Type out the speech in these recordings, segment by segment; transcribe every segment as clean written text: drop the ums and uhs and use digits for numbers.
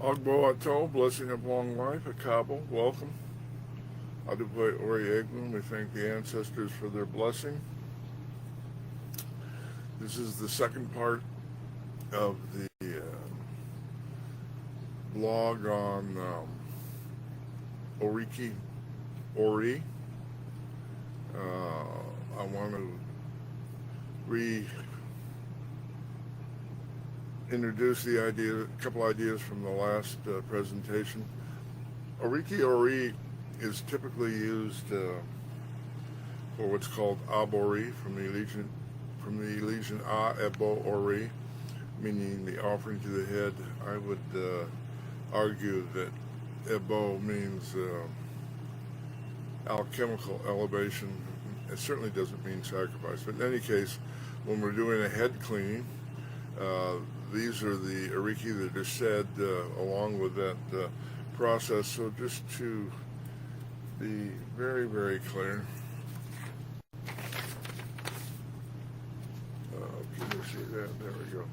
Ogbo Ato, blessing of long life, Akabo, welcome. Aduboy Ori we thank the ancestors for their blessing. This is the second part of the blog on OrIki Ori. I want to reintroduce the idea, a couple ideas from the last presentation. OrIki Ori is typically used for what's called Abori from the Elegian A Ebo Ori, meaning the offering to the head. I would argue that Ebo means alchemical elevation. It certainly doesn't mean sacrifice, but in any case, when we're doing a head cleaning, these are the OrIki that are said along with that process. So just to be very, very clear, can you see that? There we go.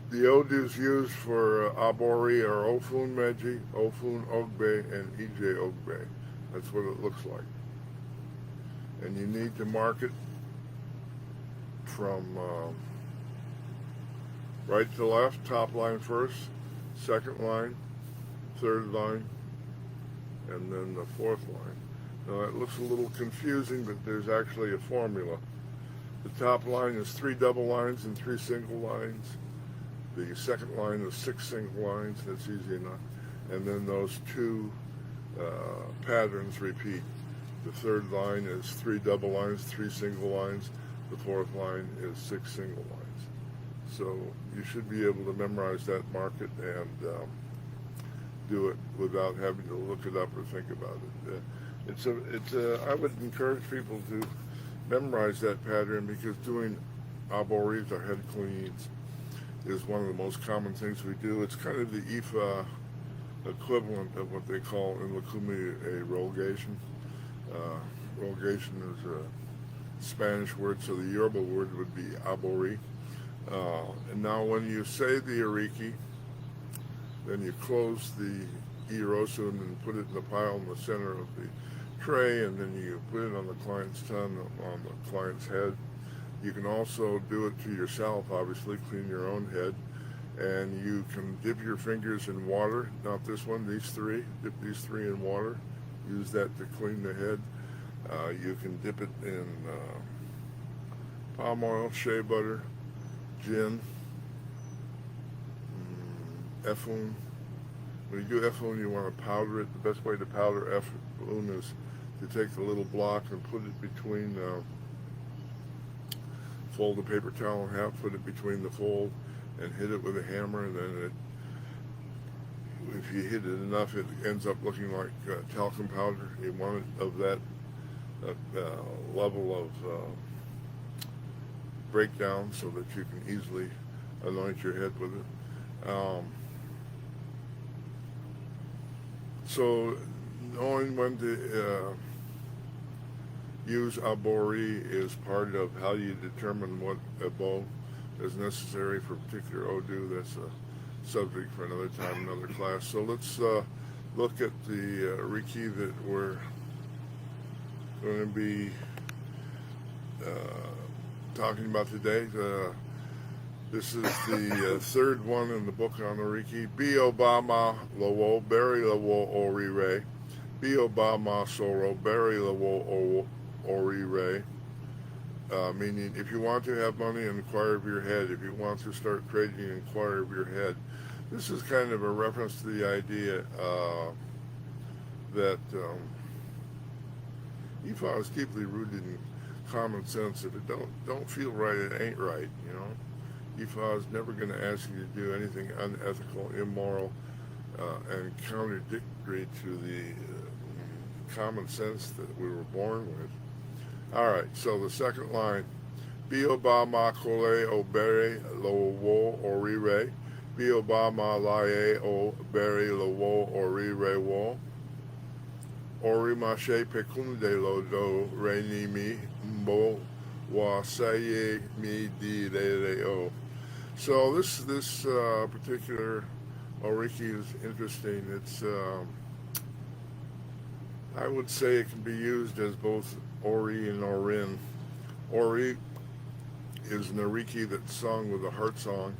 The Odus used for Abori are Ofun Meji, Ofun Ogbe, and Ije Ogbe. That's what it looks like. And you need to mark it from right to left, top line first, second line, third line, and then the fourth line. Now it looks a little confusing, but there's actually a formula. The top line is 3 double lines and 3 single lines. The second line is 6 single lines. That's easy enough. And then those 2 patterns repeat. The third line is 3 double lines, 3 single lines. The fourth line is 6 single lines. So you should be able to memorize that, mark it, and do it without having to look it up or think about it. I would encourage people to memorize that pattern, because doing aboris or head cleans is one of the most common things we do. It's kind of the Ifa equivalent of what they call in Lukumi a rogation. Rogation is a Spanish word, so the Yoruba word would be abori. And now when you say the OrIki, then you close the irosun and put it in the pile in the center of the tray, and then you put it on the client's tongue, on the client's head. You can also do it to yourself, obviously, clean your own head. And you can dip your fingers in water, not this one, these 3. Dip these 3 in water. Use that to clean the head. You can dip it in palm oil, shea butter, gin, efflun. When you do efflun, you want to powder it. The best way to powder efflun is to take the little block and put it between, fold the paper towel in half, put it between the fold, and hit it with a hammer, and then if you hit it enough, it ends up looking like talcum powder. You want it of that level of breakdown so that you can easily anoint your head with it. So knowing when to use abori is part of how you determine what ebo is necessary for a particular Odu. That's a subject for another time, another class. So let's look at the OrIki that we're going to be talking about today. This is the third one in the book on OrIki. Bi Obama Lowo Beri Lowo Orire. Bi Obama Soro Beri Lowo Orire. Meaning, if you want to have money, inquire of your head. If you want to start trading, inquire of your head. This is kind of a reference to the idea that Ifa is deeply rooted in common sense. If it don't feel right, it ain't right. You know, Ifa is never going to ask you to do anything unethical, immoral, and contradictory to the common sense that we were born with. All right, so the second line, Bioba ma kole obere lo wo orire, Bioba ma lae o bere lo wo orire wo, Ori mashe pecunde lo do reni mi mbo wa saye mi di re o. So this particular OrIki is interesting. It's I would say it can be used as both Ori and Orin. Ori is an OrIki that's sung with a heart song.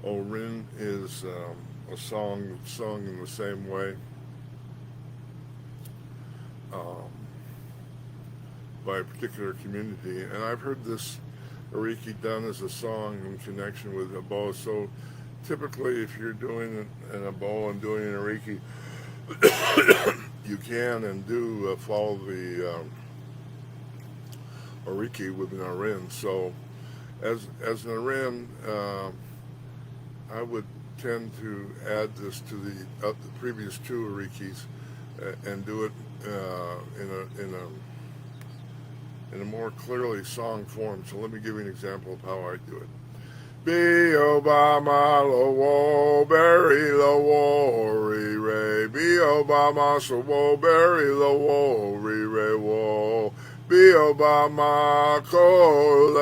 Orin is a song sung in the same way um, by a particular community. And I've heard this OrIki done as a song in connection with a bow. So typically, if you're doing a bow and doing an OrIki, you can and do follow the OrIki with an Orin. So as an Orin, I would tend to add this to the previous two OrIkis and do it in a more clearly song form. So let me give you an example of how I do it. Be Obama lo wo berry lo wo re re. Be Obama so wo berry lo wo re re wo. Be Obama cole.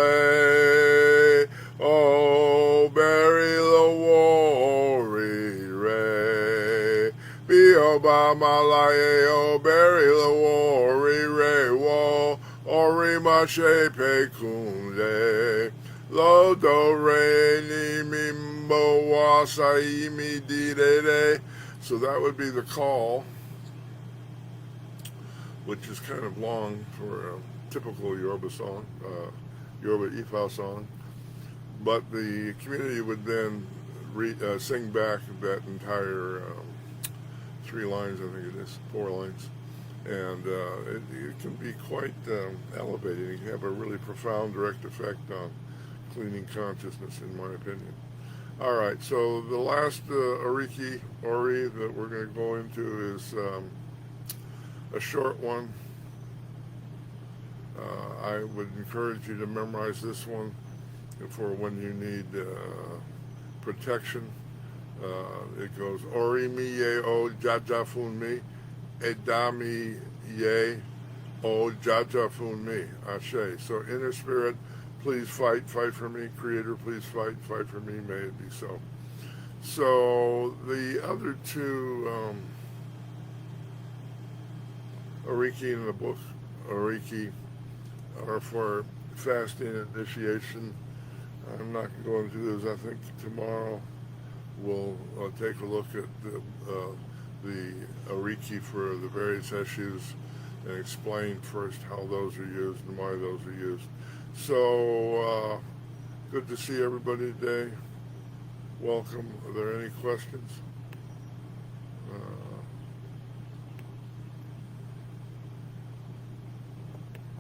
Oh berry lo wo re re. Be Obama la o berry lo wo re re wo. Ori ma she pe kunde. Lo do re ni mi mo wa sai mi di de de. So that would be the call, which is kind of long for a typical Yoruba song, Yoruba Ifa song. But the community would then sing back that entire 3 lines, I think it is, 4 lines. And it can be quite elevating. It can have a really profound direct effect on cleaning consciousness, in my opinion. All right, so the last OrIki, Ori, that we're going to go into is a short one. I would encourage you to memorize this one for when you need protection. It goes, Ori mi ye o jaja fun mi, edami ye o jaja fun mi, ashe. So inner spirit, please fight for me. Creator, please fight for me. May it be so. So the other two OrIki in the book, OrIki, are for fasting initiation. I'm not going to do those. I think tomorrow we'll take a look at the OrIki for the various issues and explain first how those are used and why those are used. So, good to see everybody today. Welcome. Are there any questions?